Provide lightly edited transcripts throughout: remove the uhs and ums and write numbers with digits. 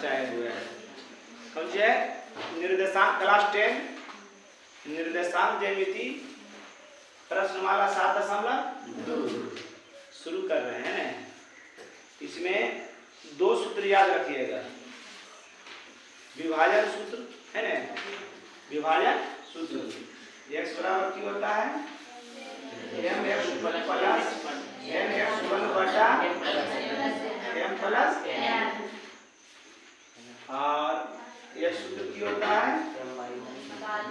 रचाए हुए हैं। कौन सी है? निर्देशांक क्लास 10 निर्देशांक ज्यामिति प्रश्नमाला 7.2 शुरू कर रहे हैं। इसमें 2 सूत्र याद रखिएगा। विभाजन सूत्र है ना, विभाजन सूत्र x बराबर क्या होता है? mx प्लस nx1 बटा m प्लस और यह सूत्र क्या होता है?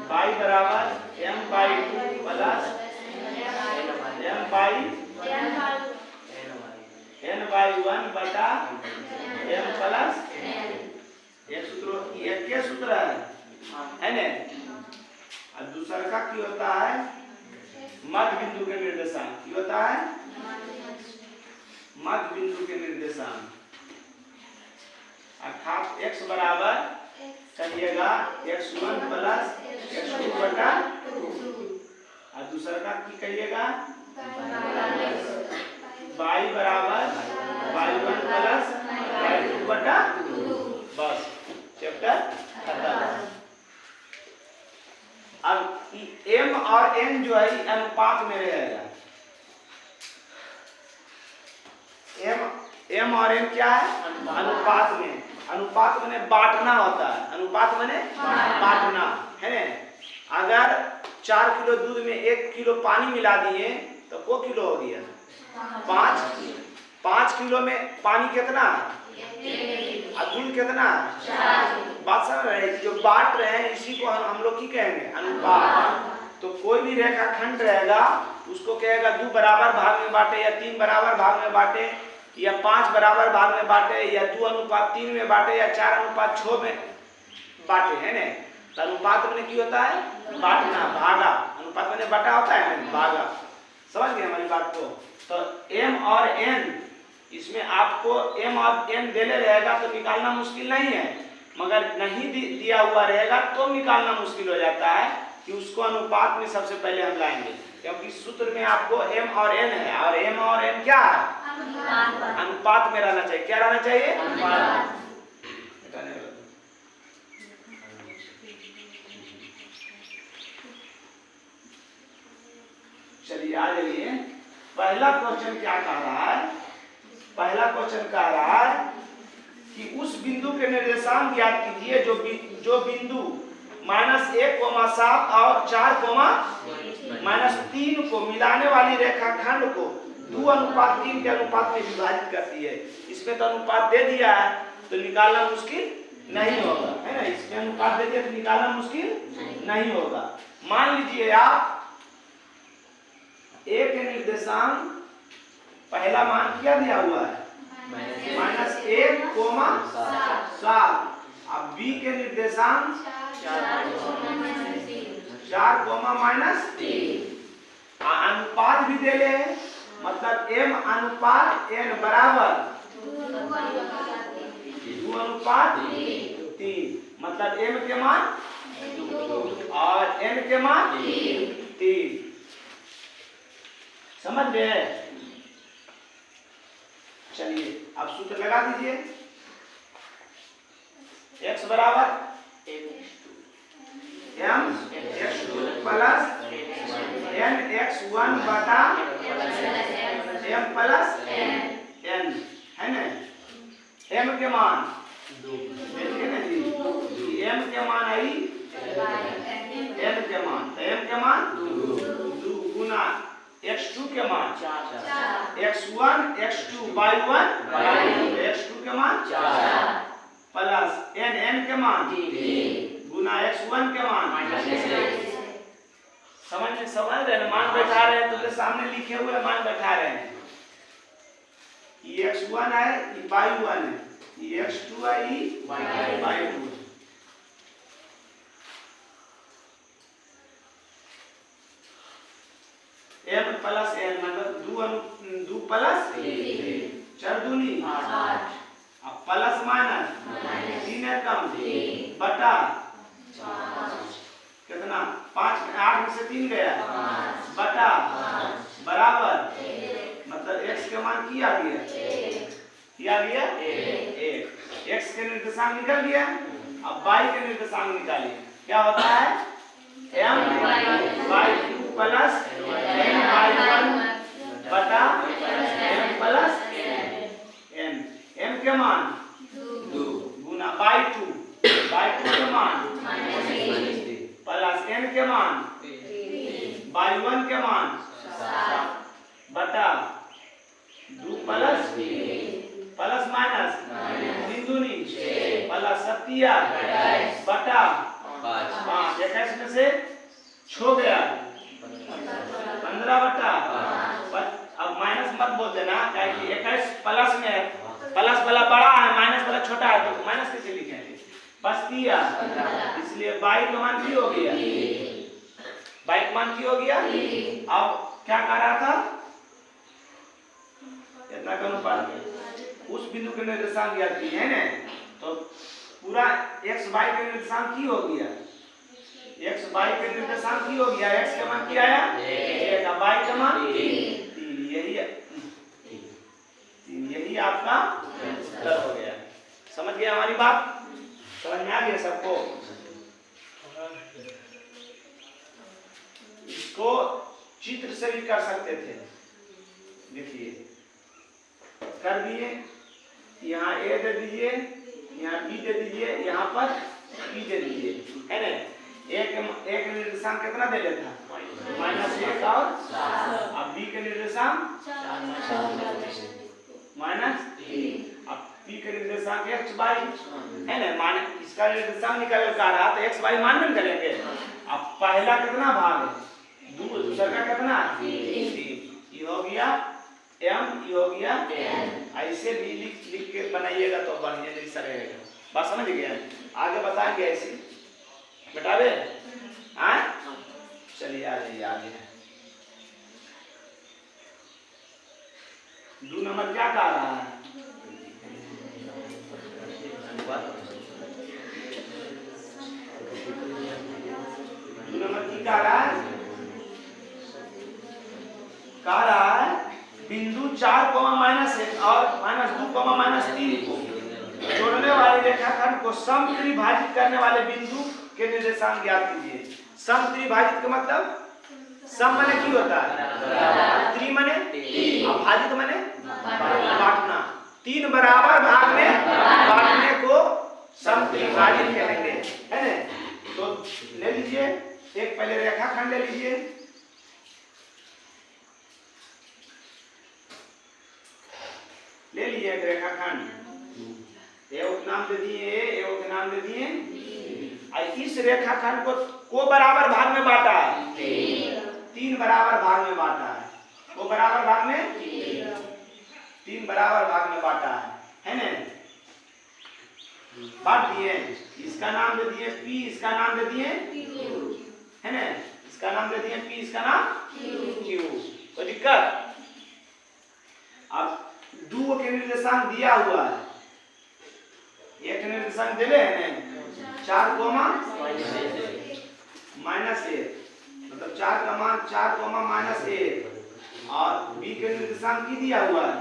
y बराबर m/2 प्लस n/1 बटा m प्लस एक सूत्र, एक क्या सूत्र है ना। और दूसरा का क्या होता है? मध्य बिंदु के निर्देशांक क्या होता है? मध्य बिंदु के निर्देशांक अर्थात x बराबर करिएगा x1 प्लस x2 बटा और दूसरा का क्या करिएगा? y बराबर y1 प्लस y2 बटा। बस चैप्टर खत्म। अब m और n जो है अनुपात में रहेगा। m और n क्या है? अनुपात में। अनुपात माने बांटना होता है। अनुपात माने बांटना है ना। अगर 4 किलो दूध में 1 किलो पानी मिला दिए तो को किलो हो गया? 5 किलो में पानी कितना और दूध कितना? बात समझ रहे हैं? जो बांट रहे हैं इसी को हम लोग की कहेंगे अनुपात। तो कोई भी रेखाखंड रहेगा उसको कहेगा 2 बराबर भाग में बांटे या 3 बराबर भाग में बांटे या 5 बराबर भाग में बांटे या 2:3 में बांटे या 4:6 में बांटे है ना। तो अनुपात में क्या होता है? बांटना, भागा। अनुपात में बटा होता है ना, भागा। समझ गए हमारी बात को? तो m और n इसमें आपको m और n देले रहेगा तो निकालना मुश्किल नहीं है, मगर नहीं दिया हुआ रहेगा तो निकालना मुश्किल हो जाता है कि उसको अनुपात में सबसे पहले हम लाएंगे, क्योंकि सूत्र में आपको m और n है और m और n क्या है? अनुपात में रहना चाहिए। क्या रहना चाहिए? अनुपात। चलिए आ जाइए। पहला क्वेश्चन क्या कह रहा है? पहला क्वेश्चन कह रहा है कि उस बिंदु के निर्देशांक ज्ञात कीजिए जो बिंदु -1,7 और 4,-3 को मिलाने वाली रेखाखंड को 2:3 के अनुपात में विभाजित करती है। इसमें तो अनुपात दे दिया है तो निकालना मुश्किल नहीं होगा, है ना। इसमें अनुपात दे दिया तो निकालना मुश्किल नहीं होगा। मान लीजिए आप ए के निर्देशांक पहला मान क्या दिया हुआ है? -1,7। अब बी के निर्देशांक 4,-3। अनुपात भी दे ले, मतलब m अनुपात n बराबर 2:3। मतलब m के मान 2 और n के मान 3। समझ गए? चलिए अब सूत्र लगा दीजिए। x बराबर mx2 प्लस nx1 बटा m प्लस n है ना। m के मान देखिए ना जी, m के मान आई n के मान, तो m के मान 2 गुना x2 के मान x1 x2 y1 x2 के मान प्लस n के मान गुना x1 के मान। समझ रहे हैं? मान बैठा रहे हैं तो सामने लिखे हुए मान बैठा रहे हैं। ये x1 है, ये y1 है, ये x2 है, ये y2। m प्लस n मतलब 2 प्लस 4 दूनी 8। अब प्लस माइनस 3 है कम बटा कितना? 5 में 8 में से 3 गया बटा बराबर मतलब x के मान क्या गया? 1। x के निर्देशांक निकल गया। अब y के निर्देशांक निकालिए, क्या होता है m/2 प्लस m/1 बटा m प्लस n। m के मान 2 गुना by2 के मान प्लस n के मान by1 के मान बटा 2 प्लस माइनस बिंदु नीचे प्लस 27 बटा 5। 21 में से छो गया 15 बटा। अब माइनस मत बोल देना, क्योंकि 21 प्लस में प्लस वाला बड़ा है, माइनस वाला छोटा है, तो माइनस कैसे लिखेंगे? बस दिया, इसलिए बाई का मान की हो गया, बाई का मान की हो गया। अब क्या कर रहा था, इतना का अनुपात उस बिंदु के निर्देशांक ज्ञात किए है ना, तो पूरा x y के निर्देशांक की हो गया, x y के निर्देशांक की हो गया। x का मान क्या आया 1, y का मान 3, यही आपका उत्तर हो गया। समझ गया हमारी बात? समझ में आ गया सबको? इसको चित्र से भी कर सकते थे, देखिए कर दिए, यहाँ a दे दीजिए, यहाँ b दे दीजिए, यहाँ पर p दे दीजिए, है ना। एक निर्देशांक कितना दे लेता -1 और अब b के निर्देशांक -3, अब p के निर्देशांक x y है ना, मान इसका निर्देशांक निकाल कर रहा तो x y मान में करेंगे। अब पहला कितना भाग है 2, दूसरा का कितना 3, ये हो गया m, ये हो गया n। ऐसे भी लिख के बनाइएगा तो बढ़िया जैसा रहेगा। बात समझ गए? आगे बताएंगे ऐसे बेटावे। हाँ चलिए आ जाइए आगे। 2 नंबर क्या कह रहा है? की कह रहा है? कह रहा है बिंदु 4, -1 और -2, -3 को जोड़ने वाले रेखाखंड को समत्रिभाजित करने वाले बिंदु के निर्देशांक ज्ञात कीजिए। समत्रिभाजित का मतलब सम माने की होता है, त्रि माने और भाजित माने बांटना। 3 बराबर भाग में बांटने को समत्रिभाजित कहेंगे, है ना। तो ले लीजिए एक पहले रेखाखंड ले लीजिए, ले लिए एक रेखाखंड, ए का नाम दे दिए ए, ए का नाम दे दिए। इस रेखाखंड को बराबर भाग में बांटा है, 3 बराबर भाग में बांटा है, वो बराबर भाग में 3 बराबर भाग में बांटा है ना। बांट दिए, इसका नाम दे दिए P, इसका नाम दे दिए है ना, इसका नाम दे दिए P, इसका नाम Q। कोई दिक्कत? अब 2 के निर्देशांक दिया हुआ है, एक निर्देशांक दिले है ना 4, -1 मतलब 4 का मान 4, -1 और b के निर्देशांक की दिया हुआ है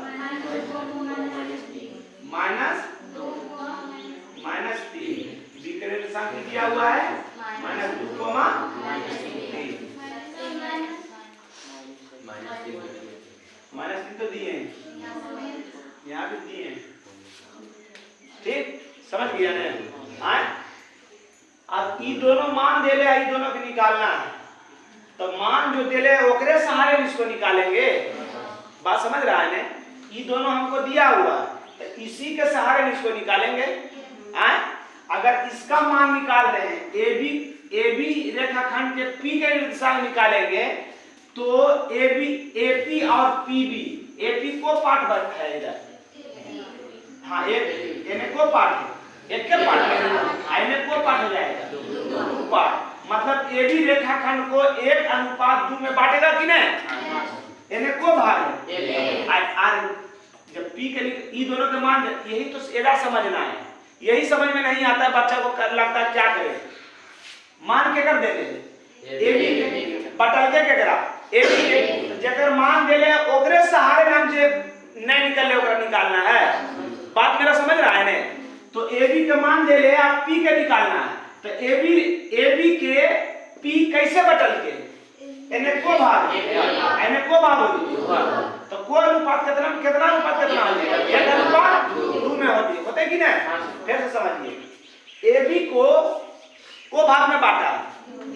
-3, b के निर्देशांक की दिया हुआ है -2, -3 तो दिए हैं, यहाँ भी दिए हैं, ठीक समझ गया ना। अब ये दोनों मान दे ले, ये दोनों को निकालना है, तो मान जो दे ले ओकरे सहारे इसको निकालेंगे। बात समझ रहा है ना? ये दोनों हमको दिया हुआ है, तो इसी के सहारे इसको निकालेंगे। अगर इसका मान निकाल रहे हैं, ए बी रेखाखंड के P के निर्देशांक निकालेंगे तो AP और PB, AP को पार्ट है इधर, हाँ एक को पार्ट है, एक के पार्ट है, इन्हें को पार्ट हो जाएगा 2 पार्ट, मतलब AB रेखाखंड को 1:2 में बांटेगा कि नहीं, इन्हें को भाग है। जब P के ये दोनों के मान, यही तो एदा समझना है, यही समझ में नहीं आता है बच्चा को, लगता है क्या करे, मान के कर दे AB बटल के करा AB जकर मान दे ले ओकरे सहारे नाम जे नहीं निकल ले ओकरा निकालना है। बात मेरा समझ रहा है ने? तो ए बी का मान दे ले आप पी के निकालना है। तो ए बी के पी कैसे बटल के एने को भाग होगी। तो को अनुपात कितना अनुपात कितना हो जाएगा? 1:2 में होते कि नहीं? फिर से समझिए, ए बी को भाग में बांटा है,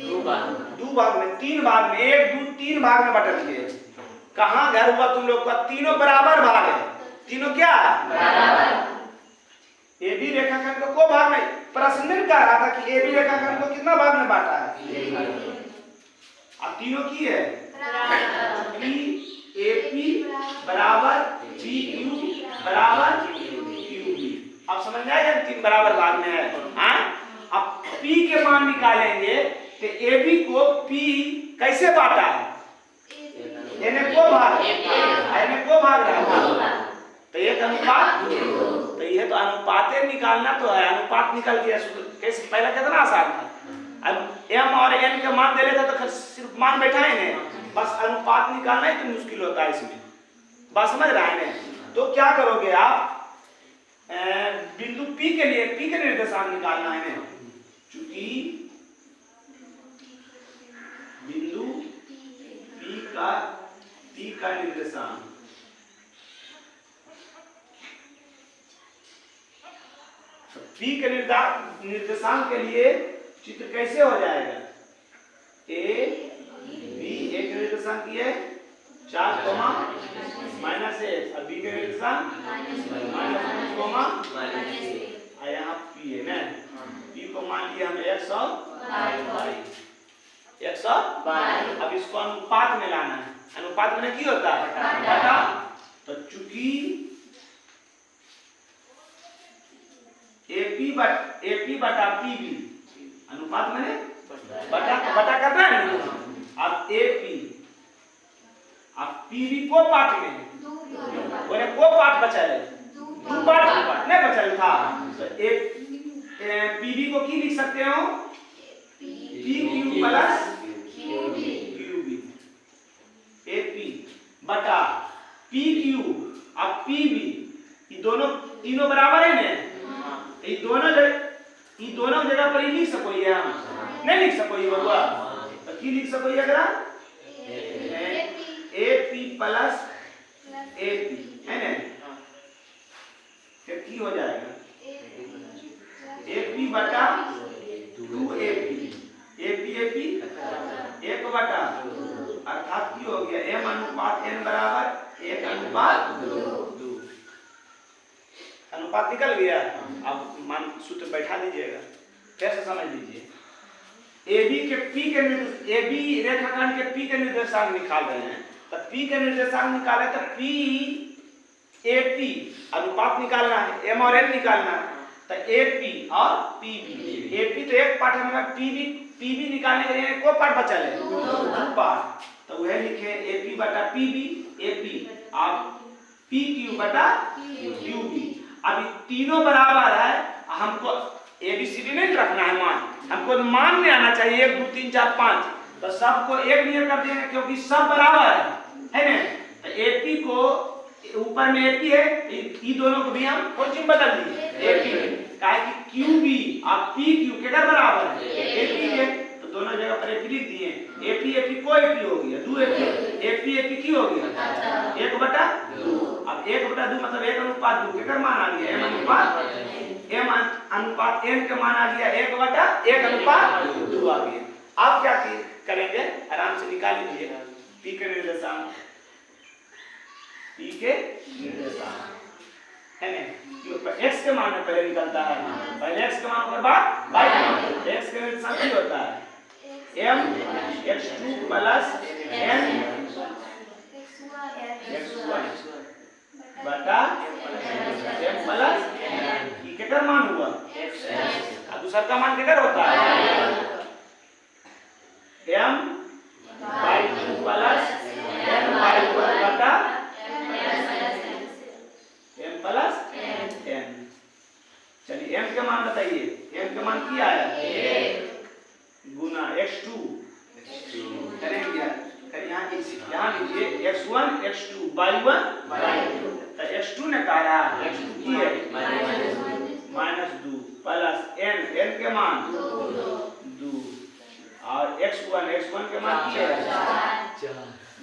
2 भाग में, 3 भाग में, 1 2 3 भाग में बटल के। कहाँ घर हुआ तुम लोग का? तीनों बराबर भाग है, तीनों क्या बराबर। ए बी रेखाखंड को भाग में, प्रश्न में कह रहा था कि ए बी रेखाखंड को कितना भाग में बांटा है? अब तीनों की है पी ए पी बराबर पी क्यू बराबर क्यू बी। अब समझ में आएगा 3 बराबर भाग में है। हाँ, अब पी के मान निकालेंगे तो ए बी को पी कैसे बांटा है? एने को भाग रहा है, तो एक अनुपात, तो ये तो अनुपात निकालना तो है, अनुपात निकल गया। कैसे? पहला कितना आसान था, अब m और n का मान दे लेता तो सिर्फ मान बैठाए ने, बस अनुपात निकालना ही तो मुश्किल होता है इसमें। बात समझ रहा है ना? तो क्या करोगे आप, बिंदु P के लिए P के निर्देशांक निकालना है ना, चूंकि बिंदु P का निर्देशांक P के निर्देशांक के लिए चित्र कैसे हो जाएगा? ए बी, ए के निर्देशांक ये 4, -1 और बी के निर्देशांक -2, यहाँ पी है ना, पी को मान लिया हम 100 अब इसको अनुपात में लाना है। अनुपात में क्या होता है? बटा। तो चूंकि एपी बटा पीबी, अनुपात में बटा करना है ना। अब एपी, अब पीबी को पार्ट में, बोले को पार्ट बचा है, 2 पार्ट नहीं बचा था। तो पीबी को की लिख सकते हो? P q plus q b, a p बटा पी क्यू। अब पीबी, ये तीनों बराबर है ना, ये दोनों जगह पर ही लिख सको, ये हम नहीं लिख सको ये बबुआ, तो की लिख सको ये अगर एपी प्लस एपी है ना, फिर की हो जाएगा एपी बटा 2 एपी 1 बटा, अर्थात की हो गया m अनुपात n बराबर 1:2। अनुपात निकल गया। अब मान सूत्र बैठा दीजिएगा, कैसे समझ लीजिए। ए बी रेखाखंड के पी के निर्देशांक निकाल रहे हैं, तो पी के निर्देशांक निकाले तो पी ए पी अनुपात निकालना है, एम और एन निकालना है। तो ए पी और पीबी, ए पी तो एक पार्ट है, मगर पीबी निकालने के लिए को पार्ट बचा ले, 2 पार्ट। तो वह लिखे ए पी बटा पीबी, ए पी और पी क्यू बटा क्यूबी। अब तीनों बराबर है, हमको ABCD नहीं रखना है मान, हमको मान में आना चाहिए 1 2 3 4 5। तो सबको एक नियर कर देंगे क्योंकि सब बराबर है ना। तो AP को ऊपर में AP है, ये दोनों को भी हम कोचिंग बदल दिए AP, काहे कि QB और PQ के बराबर है AP के, तो दोनों जगह पर AP लिख दिए। AP को AP हो गया, 2 AP की हो गया 1/2। अब 1/2 मतलब 1:2 के मान आ गया, m अनुपात n का मान आ गया 1/1:2 आ गया। अब क्या करेंगे, आराम से निकाल लीजिए P के निर्देशांक, है ना, x के मान में पहले निकलता है, पहले x के मान के बाद y के मान। x के निर्देशांक क्या होता है? m x2 plus n x1 बटा m प्लस ई केकर मान हुआ, और दूसरा का मान केकर होता है? m by 2 plus n by 1 बटा m प्लस n। चलिए m के मान बताइए, m के मान क्या है? 1 गुना x2 करेंगे, यहाँ लीजिए x1 x2 y1 y2। तो x2 ने कहा x2 की है -1 x1 के मान की है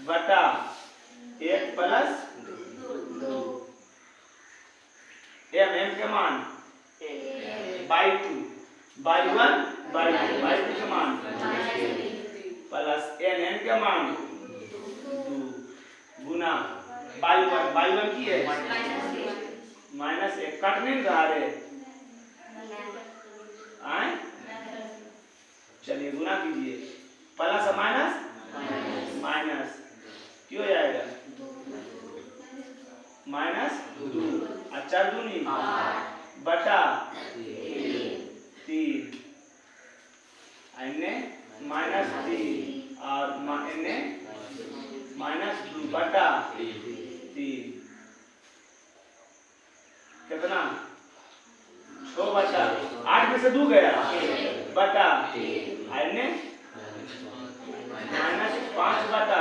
बटा 1 प्लस m के मान y1 y2 के मान प्लस n के मान 2 गुना y1 की है माइनस 1 कट नहीं रहा रे आए चलिए गुना कीजिए प्लस माइनस माइनस क्यों जाएगा माइनस 2 अच्छा दूनी बटा 3 माइनस 3 और माइनस 2 बटा 3 कितना 6 बटा 8 में से 2 गया बटा माइनस 5 बटा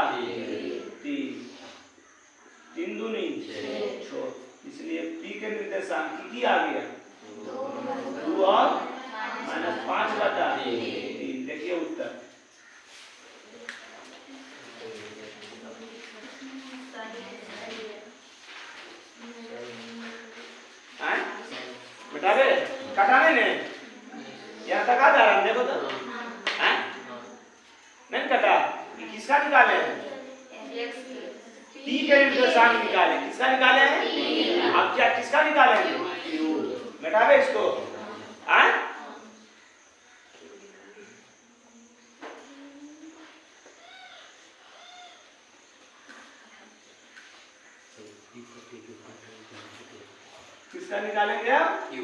3 दूनी 6 इसलिए p के निर्देशांक की आ गया 2 और माइनस 5 बटा 3 देखिए उत्तर बेटा रे कटाने ने यहाँ तक आ जा रहा है देखो तो हैं नहीं कटा ये किसका निकाले p के निर्देशांक निकाले किसका निकाले हैं आप क्या किसका निकाले हैं बेटा रे इसको हैं किसका निकालेंगे आप क्यू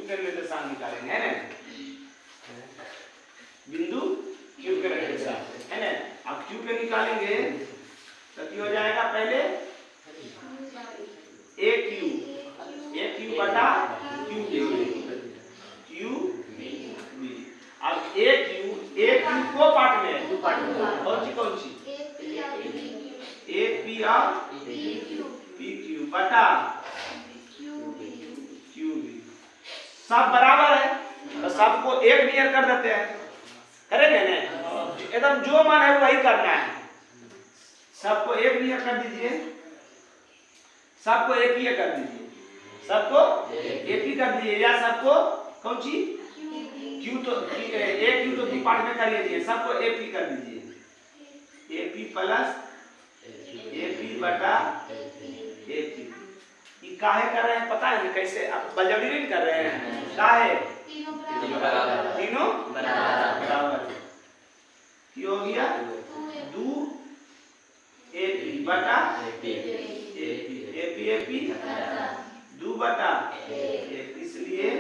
के निर्देशांक निकालेंगे है ना बिंदु क्यू के निर्देशांक है ना अब क्यू के निकालेंगे तो क्या हो जाएगा पहले ए क्यू बटा क्यू क्यू बी अब ए क्यू को पार्ट में दो पार्ट में कौन सी ए पी और पी क्यू बटा क्यू बी सब बराबर है तो सबको एक नियर कर देते हैं करेंगे ना एकदम जो मान है वही करना है सबको एक नियर कर दीजिए सबको एक ही कर दीजिए सबको एक ही कर दीजिए या सबको कौन सी क्यू तो एक क्यू तो दो पार्ट में कर लीजिए सबको एक ही कर दीजिए A P plus A P बटा ए पी ये काहे कर रहे हैं पता है कैसे आप बलजबरी नहीं कर रहे हैं काहे तीनों बराबर ये हो गया 2 ए पी बटा ए पी 2 बटा इसलिए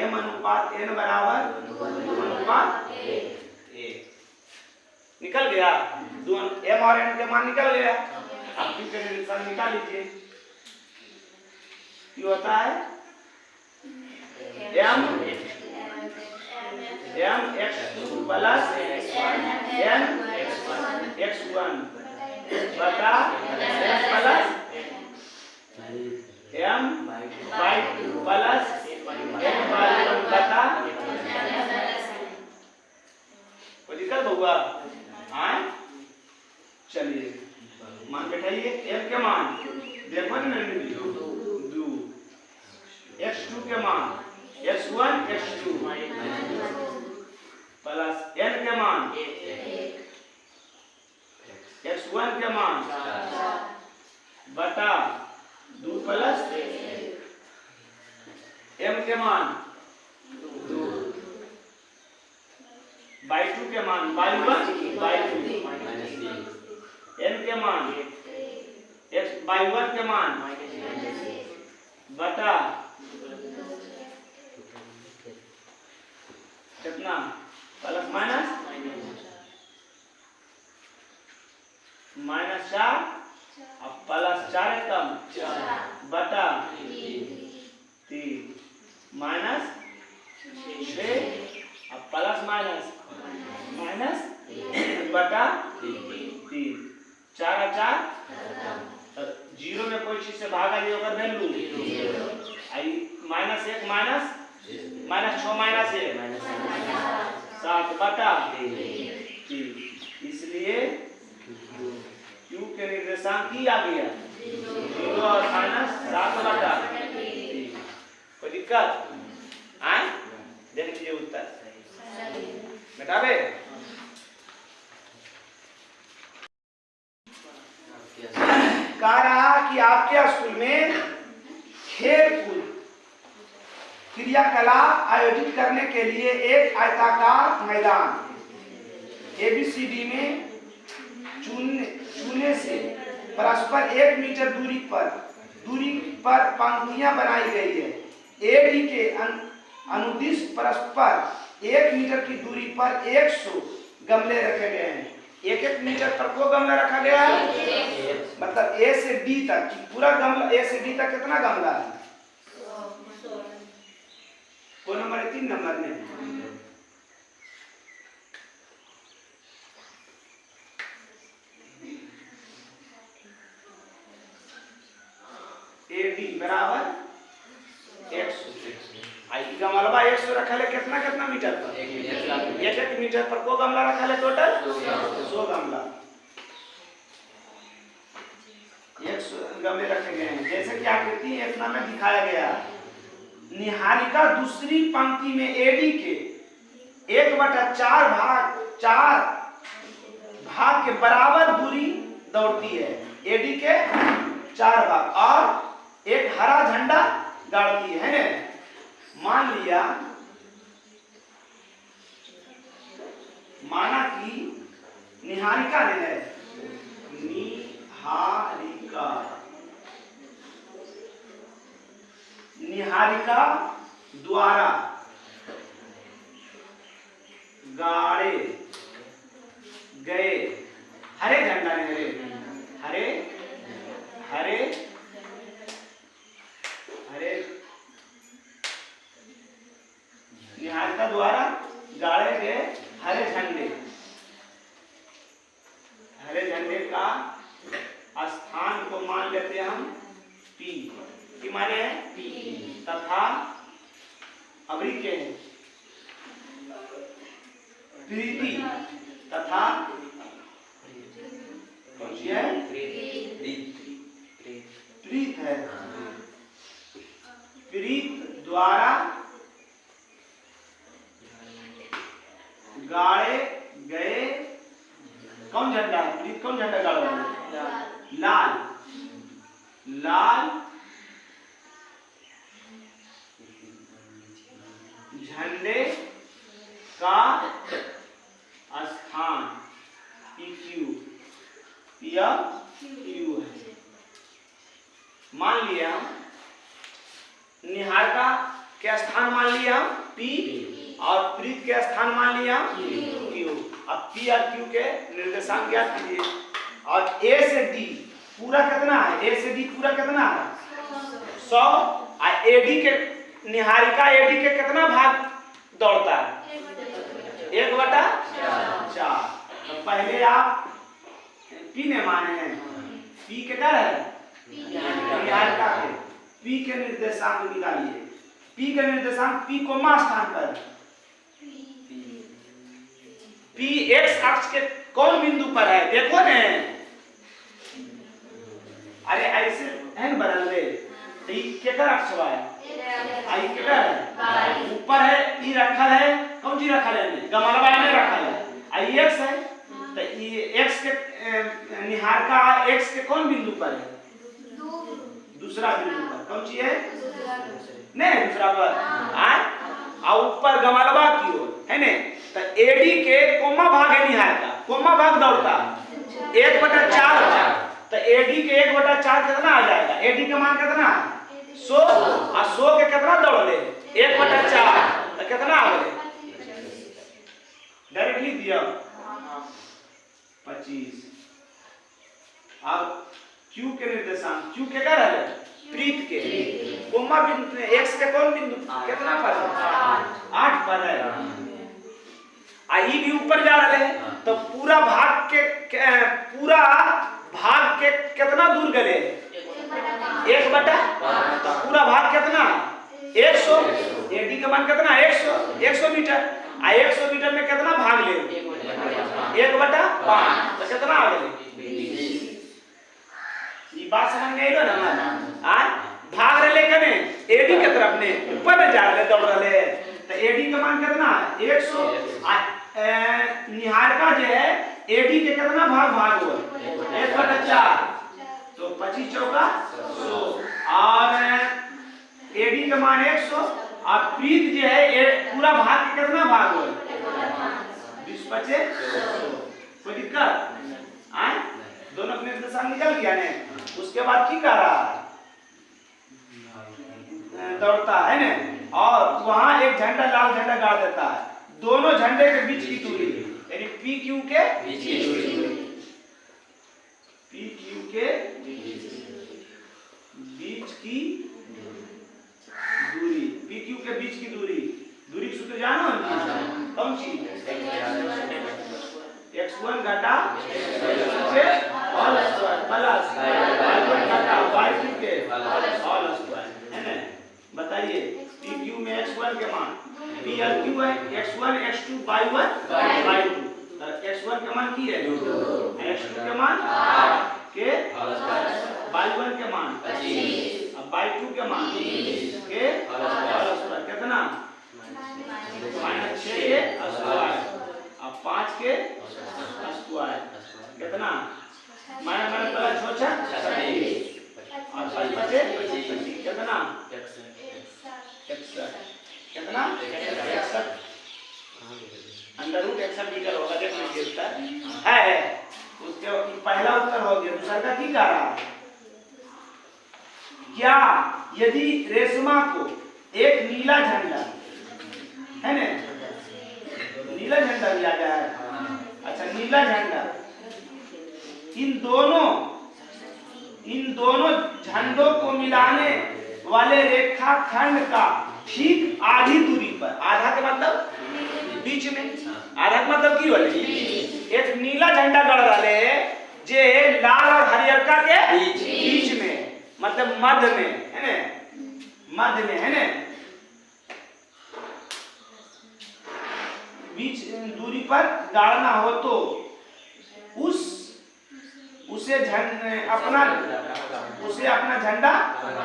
m अनुपात n बराबर अनुपात a निकल गया m और n के मान निकल गया आप क्यू के निर्देशांक निकाल लीजिए क्या होता है m x2 plus n x1 बटा n plus m y2 plus n y1 बटा वो निकल बउआ आए चलिए मान बैठाइए m के मान देखो ना 2 x2 के मान x1 x2 प्लस n के मान x1 के मान बटा 2 प्लस m के मान 2 y2 के मान y1 y2 n के मान y1 के मान बटा कितना प्लस माइनस 4 अब प्लस 4 एकदम बटा 3 माइनस 6 अब प्लस माइनस बटा 3 4 जीरो में कोई चीज से भागा दिए वैल्यू आई -1 माइनस -6 -7 बटा 3। इसलिए Q के निर्देशांक की आ गया 0 और -7 बटा 3। कोई दिक्कत आए? देख लीजिए उत्तर बेटा बे। कह रहा कि आपके स्कूल में खेल कूद क्रियाकलाप आयोजित करने के लिए एक आयताकार मैदान ABCD में चूने से परस्पर 1 मीटर दूरी पर पंक्तियां बनाई गई है। AD के अनुदिश परस्पर 1 मीटर की दूरी पर 100 गमले रखे गए हैं। 1-1 मीटर पर को गमला रखा गया है, मतलब A से D तक पूरा गमला, A से D तक कितना गमला है? कौन नंबर है? 3 नंबर में। AD बराबर 100। गमलवा 100 रखा है कितना मीटर पर? 1 मीटर पर को गमला रखा है टोटल 100 गमला, 100 गमले रखे गए हैं। जैसे कि आकृति इतना में दिखाया गया। निहारिका दूसरी पंक्ति में AD के 1/4 भाग के बराबर दूरी दौड़ती है। AD के 4 भाग और एक हरा झंडा गाड़ती है। माना कि निहारिका ने है, निहारिका द्वारा गाड़े गए हरे झंडा ने हरे निहारिका द्वारा गाड़े गए हरे झंडे का स्थान को मान लेते हैं हम P की माने है P तथा अवरी के प्रीति तथा प्रीत है। प्रीत द्वारा गाड़े गए कौन झंडा है? प्रीत कौन झंडा गाड़ रहा है? लाल झंडे का स्थान PQ है। मान लिया निहारिका के स्थान मान लिया P और प्रीत के स्थान मान लिया Q। अब P और Q के निर्देशांक ज्ञात कीजिए। और A से D पूरा कितना है? A से D पूरा कितना है? 100। और AD के निहारिका AD के कितना भाग दौड़ता है? 1/4। तो पहले आप P ने माने हैं, P के क्या है? निहारिका के P के निर्देशांक निकालिए। P के निर्देशांक P कोमा स्थान पर P x अक्ष के कौन बिंदु पर है? देखो ने, अरे ऐसे n बदल दे तो ये केकर अक्ष है? आई केकर है? ऊपर है ई रखल है, कौन चीज रखल है? गमलवा में रखल है। आई x है तो ये x के निहारिका x के कौन बिंदु पर है? दूसरा बिंदु पर। कौन चीज है? नहीं दूसरा पर और ऊपर गमलवा की ओर है ने। तो AD के कोमा भाग है निहारिका, कोमा भाग दौड़ता 1/4 भाग। तो AD के 1/4 कितना आ जाएगा? AD का मान कितना है? 100 और 100 के कितना दौड़ले? 1/4 तो कितना आ गए? डायरेक्ट लिख दिया 25। अब Q के निर्देशांक Q के क्या है? प्रीत के कोमा बिंदु x के कौन बिंदु कितना पर है? 8 पर है। आई भी ऊपर जा रहे हैं तो पूरा भाग के कितना दूर गए? 1/4। तो पूरा भाग कितना? 100। AD का मान कितना 100 मीटर। 100 मीटर में कितना भाग ले 1/5 तो कितना आ गए ये बात समझ में आइलो ना आ भाग रहे कने AD के तरफ ने ऊपर में जा रहे दौड़ रहे तो AD का मान कितना 100 निहारिका जो है AD के कितना भाग हुआ 1/4 तो 25 चौका 100 और AD का मान 100 और प्रीत जो है पूरा भाग के कितना भाग हुआ 20/5 कोई दिक्कत आए दोनों अपने दिशा निकल गया ने उसके बाद की कर रहा दौड़ता है ना और वहां एक झंडा लाल झंडा गाड़ देता है दोनों झंडे के बीच की दूरी यानी PQ के बीच की दूरी PQ के बीच की दूरी PQ के बीच की दूरी सूत्र जानो कौन सी x1 घटा होल स्क्वायर प्लस y1 घटा y2 के होल स्क्वायर है ना बताइए PQ में x1 के मान PQ है x1 x2 y1 y2 x1 के मान की है x2 के मान के y1 के मान 25 अब y2 के मान के होल स्क्वायर कितना -6 के स्क्वायर अब 5 के स्क्वायर कितना माइनस प्लस छोटा 26 और 25 कितना 61 कितना 61 अंडर रूट 61 मीटर होगा देख लीजिए उत्तर है उसके पहला उत्तर हो गया दूसरा का की कर रहा क्या यदि रेशमा को एक नीला झंडा है ना नीला झंडा दिया गया है अच्छा नीला झंडा इन दोनों झंडों को मिलाने वाले रेखाखंड का ठीक आधी दूरी पर आधा का मतलब बीच में आधा का मतलब की होले एक नीला झंडा गड़ रहे जे लाल और हरियरका के बीच में मतलब मध्य में है ना मध्य में है ना बीच दूरी पर गाड़ना हो तो उसे अपना झंडा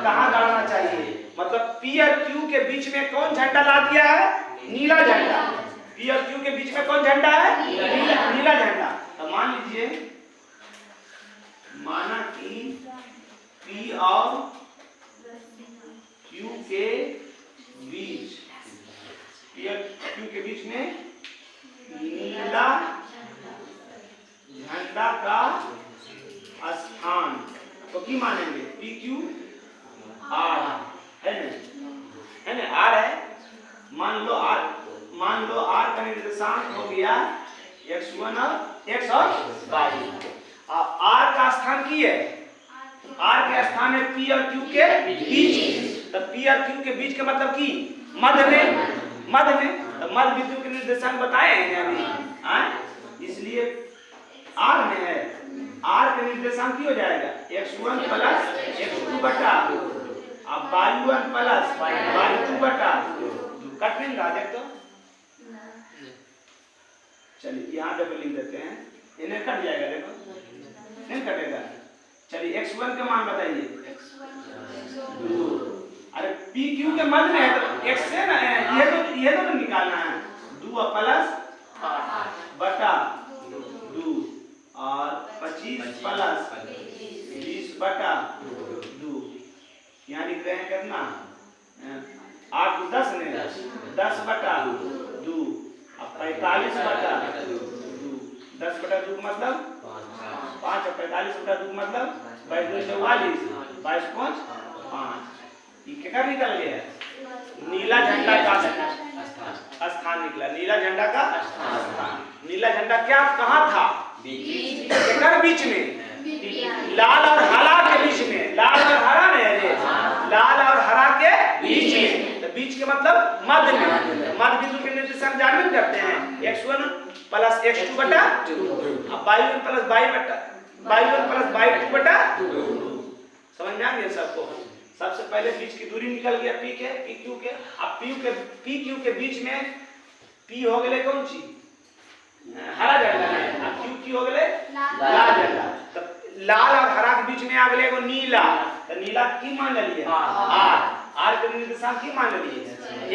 कहाँ गाड़ना चाहिए मतलब P और Q के बीच में कौन झंडा ला दिया है नीला झंडा P और Q के बीच में कौन झंडा है नीला झंडा तो मान लीजिए माना कि P और Q के बीच P और Q के बीच में नीला झंडा का स्थान तो की मानेंगे PQ R है ना R है मान लो R का निर्देशांक हो गया x1 और x और y R का स्थान की है R के स्थान है P और Q के बीच तो P और Q के बीच का मतलब की मध्य में तो मध्य बिंदु के निर्देशांक बताए हैं अभी इसलिए R में है R का निर्देशांक की हो जाएगा x1 प्लस x2 बटा अब y1 प्लस y2 बटा कट नहीं रहा देख तो चलिए यहाँ पे लिख देते हैं इन्हें कट जाएगा देखो नहीं कटेगा चलिए x1 का मान बताइए अरे PQ के मध्य में है तो x से ना ये तो निकालना है 2 प्लस बटा 2 और 25 प्लस 20 बटा 2 यहाँ लिख रहे हैं कितना 8 10 ने 10 बटा 2 अब 45 बटा 2 10 बटा 2 मतलब 5 और 45 बटा 2 मतलब 22 44 22 5 ये क्या निकल गया नीला झंडा का स्थान निकला नीला झंडा का स्थान नीला झंडा क्या कहाँ था बीच में लाल और हरा के बीच में लाल और हरा नहीं है लाल और हरा के बीच में तो बीच के मतलब मध्य में मध्य बिंदु के निर्देशांक जानते करते हैं x1 प्लस x2 बटा 2 अब y1 प्लस y2 बटा 2 समझ में आ गया सबको सबसे पहले बीच की दूरी निकल गया पी क्यू के। अब पी क्यू के बीच में पी हो गए कौन चीज? हरा झंडा है। अब क्यू हो गए लाल झंडा। तो लाल और हरा के बीच में आ गए एगो नीला। तो नीला की मान लिए आर के निर्देशांक की मान लिए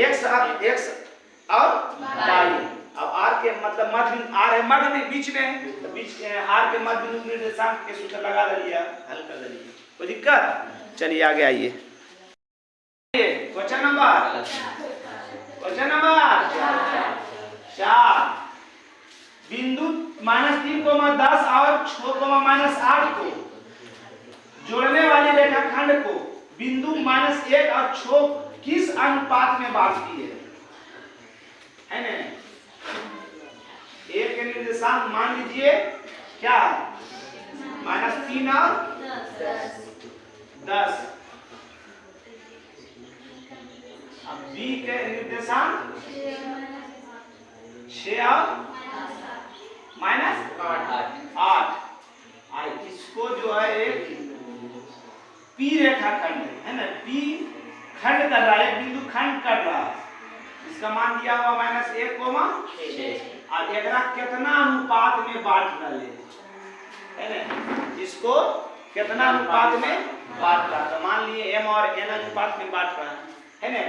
एक्स और वाई। अब आर के मतलब मध्य बिंदु आर है मध्य में बीच में, तो बीच आर के मध्य बिंदु निर्देशांक के सूत्र लगा दिया, हल कर दिया। कोई दिक्कत? चलिए आगे आइए। क्वेश्चन नंबर 4 बिंदु -3,10 और 6,-8 को जोड़ने वाली रेखाखंड को बिंदु -1 और 6 किस अनुपात में बांटती है ना? एक के निर्देशांक मान लीजिए क्या है? -3 और 10। अब बी के निर्देशांक 6 और -8। इसको जो है एक पी रेखाखंड है ना, पी खंड कर रहा है, एक बिंदु खंड कर रहा है। इसका मान दिया हुआ -1,6 और एकरा कितना अनुपात में बांट रहा है ना? इसको कितना अनुपात में बांट रहा है? तो मान लिए m और n अनुपात में बांट रहा है ना?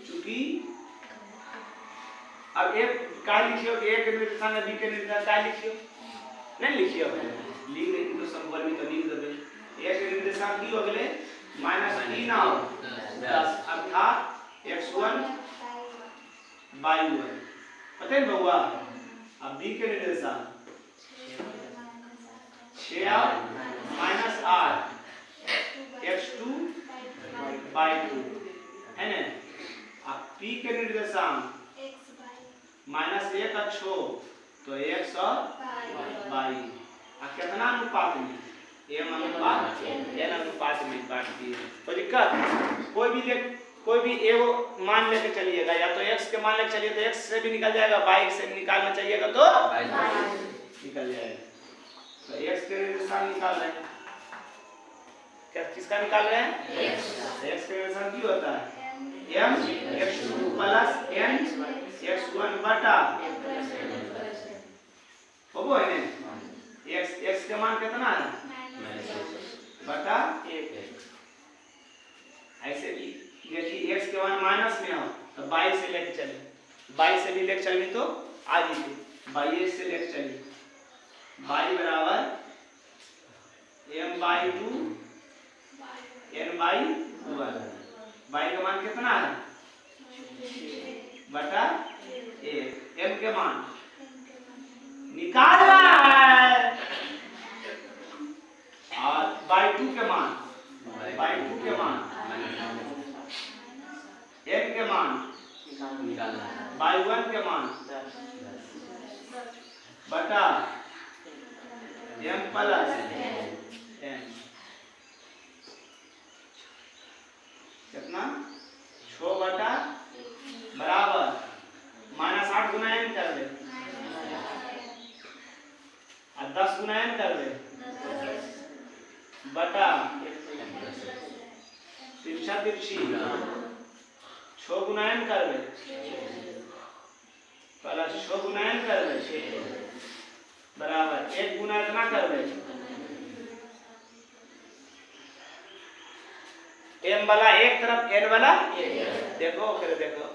चूंकि अब एक का लिखियो, एक निर्देशांक बी के निर्देशांक का लिखियो, नहीं लिखियो, लिख दे तो संबल में तो लिख देबे। एक निर्देशांक की हो गए -3 और 10 अर्थात x1 y1 पता है बउआ। अब बी के निर्देशांक 6 और -8 x2 y2 है ना। अब पी के निर्देशांक -1 और 6 तो x और y। अब कितना अनुपात में? m अनुपात n अनुपात में बांटती है। कोई दिक्कत? कोई भी एगो मान लेके चलिएगा, या तो x के मान लेके चलिए तो x से भी निकल जाएगा, y से निकालना चाहिएगा तो निकल जाएगा। तो x के निर्देशांक निकाल रहे हैं, क्या किसका निकाल रहे हैं? x के निर्देशांक की होता है m x2 + n x1 बटा वो है ना। x का मान कितना है? बटा 1। ऐसे भी देखिए x के मान माइनस में हो तो 22 से लेके चले, 22 से भी लेके चलिए तो आ जाइए 22 से लेके चलिए। y बराबर m/2 n/1। y का मान कितना है? बटा 1। m के मान निकालना है और y2 के मान n के मान y1 के मान बटा m + n कितना? 6 बटा बराबर -8 गुना n कर दे और 10 गुना n कर दे बटा 6 गुना n कर दे प्लस 6 गुना n कर दे बराबर 1 गुना इतना कर दे। m वाला एक तरफ n वाला देखो, फिर देखो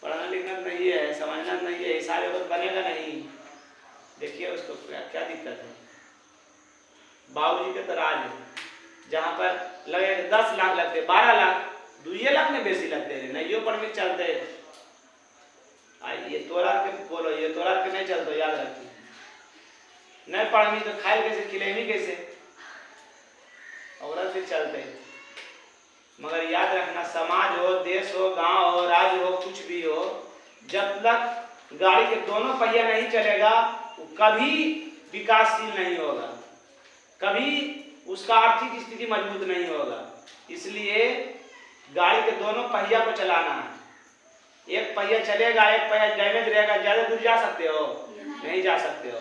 पढ़ना लिखना नहीं है, समझना नहीं है, हिसाब वक्त बनेगा नहीं। देखिए उसको क्या दिक्कत है। बाबूजी के तो राज है, जहाँ पर लगे 10 लाख लगते 12 लाख 2 लाख में बेसी लगते हैं, नहीं पर में चलते। ये तोरा के बोलो, ये तोरा के नहीं चलते, याद रखिए। नहीं पढ़नी तो खाए कैसे, खिलेनी कैसे, औरत से चलते। मगर याद रखना, समाज हो, देश हो, गांव हो, राज्य हो, कुछ भी हो, जब तक गाड़ी के दोनों पहिया नहीं चलेगा वो कभी विकासशील नहीं होगा, कभी उसका आर्थिक स्थिति मजबूत नहीं होगा। इसलिए गाड़ी के दोनों पहिया को चलाना है। एक पहिया चलेगा, एक पहिया डैमेज रहेगा, ज्यादा दूर जा सकते हो? नहीं जा सकते हो।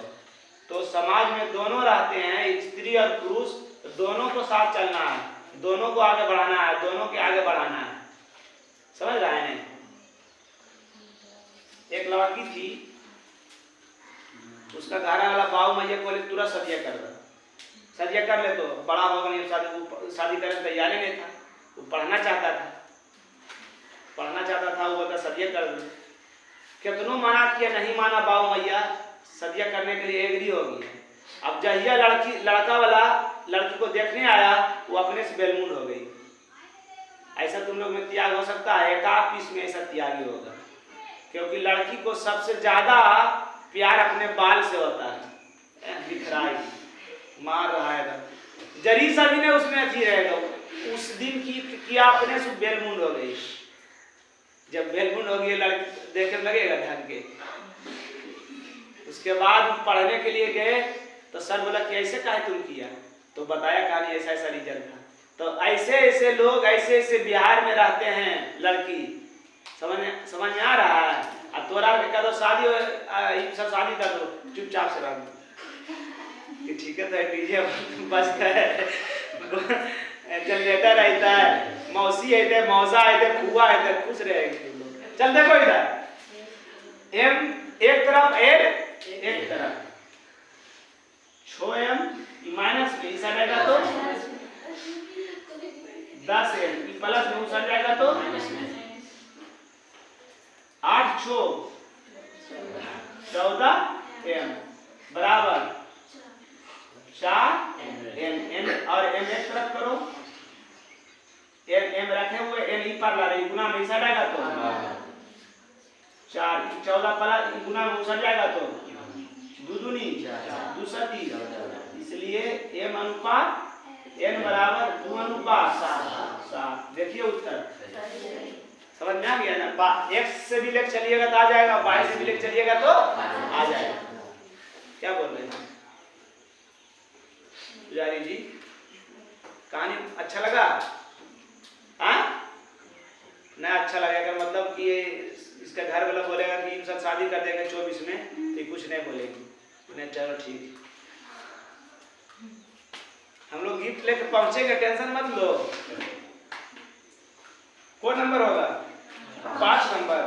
तो समाज में दोनों रहते हैं, स्त्री और पुरुष, तो दोनों को साथ चलना है। दोनों को आगे बढ़ाना है, दोनों के आगे बढ़ाना है। समझ रहा है नहीं? एक लड़की थी, उसका घर वाला बाबू मैया बोले तुरंत सदिया कर दो, सदिया कर ले। तो बड़ा होगा नहीं, शादी करने की तैयारी नहीं था, वो पढ़ना चाहता था, वो बोलता सदिया कर दो। कितनों मना किया, नहीं माना बाबू मैया, सदिया करने के लिए एग्री हो गई। अब जहिया लड़का वाला लड़की को देखने आया, वो अपने से बेलमुंड हो गई। ऐसा तुम लोग में त्याग हो सकता है? एक आध पीस में ऐसा त्याग ही होगा, क्योंकि लड़की को सबसे ज्यादा प्यार अपने बाल से होता है। दिख रहा है, मार रहा है, जरी सा भी नहीं उसमें अच्छी रहेगा। उस दिन की किया अपने से बेलमुंड हो गई। जब बेलमुंड हो गई, लड़की देखने लगेगा ढंग के। उसके बाद पढ़ने के लिए गए तो सर बोला कि ऐसे काहे तुम किया? तो बताया कहानी, ऐसा ऐसा रीजन था। तो ऐसे ऐसे लोग ऐसे ऐसे बिहार में रहते हैं। लड़की समझ में आ रहा है? अब तोरा के कह दो शादी हो, सब शादी कर दो, चुपचाप से रह दो, ठीक है? तो डीजे बजता है, जनरेटर रहता है, मौसी है, मौसा है, फुआ है, खुश रहेगी लोग। चल देखो इधर, एम एक तरफ, एम एक तरफ, 6m माइनस में इस जाएगा तो 10m, प्लस में उस जाएगा तो 8 6 14m बराबर 4m। और m एक तरफ करो, m रखे हुए, n ई पर ला रही, गुना में इस जाएगा तो 4 14 प्लस गुना में उस जाएगा तो दूनी 2 इसलिए m अनुपात n बराबर 2 अनुपात 7। देखिए उत्तर समझ में आ गया ना? x से भी लेकर चलिएगा तो आ जाएगा, y से भी लेकर चलिएगा तो आ जाएगा। क्या बोल रहे हैं पुजारी जी? कहानी अच्छा लगा? हाँ नहीं अच्छा लगेगा मतलब कि इसका घर वाला बोलेगा कि इन सब शादी कर देंगे 24 में, तो कुछ नहीं बोलेंगे। नहीं चलो ठीक, हम लोग गिफ्ट लेकर पहुंचेंगे, टेंशन मत लो। कौन नंबर होगा? 5 नंबर।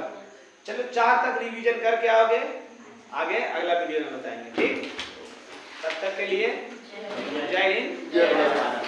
चलो 4 तक रिवीजन करके आओगे, आगे अगला वीडियो में बताएंगे। ठीक, तब तक के लिए जय हिंद, जय भारत।